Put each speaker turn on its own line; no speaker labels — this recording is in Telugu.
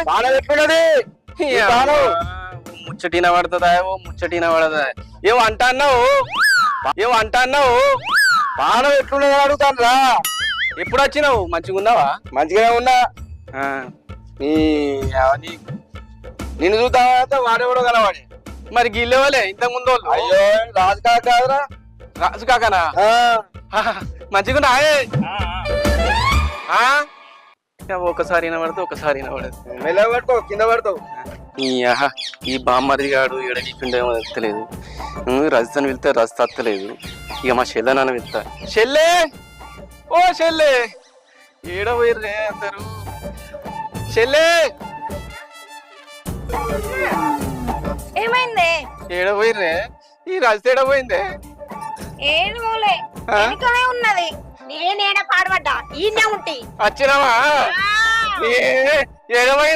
బాణం ఎట్లున్నది
ముచ్చటిన పడుతుందా ముచ్చటిన పడదా ఏమంటాన్నావు
బాణం ఎట్లున్నది అడుగుతాను రా.
ఎప్పుడు వచ్చినావు మంచిగా ఉన్నావా
మంచిగానే ఉన్నా.
ఆ,
నీ నిన్ను చూద్దా వాడేవాడు కలవాడి.
మరి గిల్లెవలే ఇంతకు ముందు వాళ్ళు?
అయ్యో రాజు కాదురా.
రాజు కాకనా మంచిగా ఒకసారి వినబడితే ఒకసారి వినబడదు.
మెల్లగా పట్టుకో కింద పడతావు.
ఈ బామ్మరిది గాడు ఎడగికుండేమో తెత్తలేదు. రజతను వెళ్తే రజత అత్తలేదు. ఇక మా చెల్లె నాన్న వెళ్తా. చెల్లె ఓ చెల్లె ఏడ పోయిర్రే అందరు. చెల్లె
ఏమైంది?
ఏడ పోయిర్రే? ఈ రజత ఏడ పోయిందే?
ఏడు మూలే వెనుకనే ఉన్నది. నేనేడ పాడబడ్డా ఈయనే ఉంటి
వచ్చినావా? ఏడ పోయింది?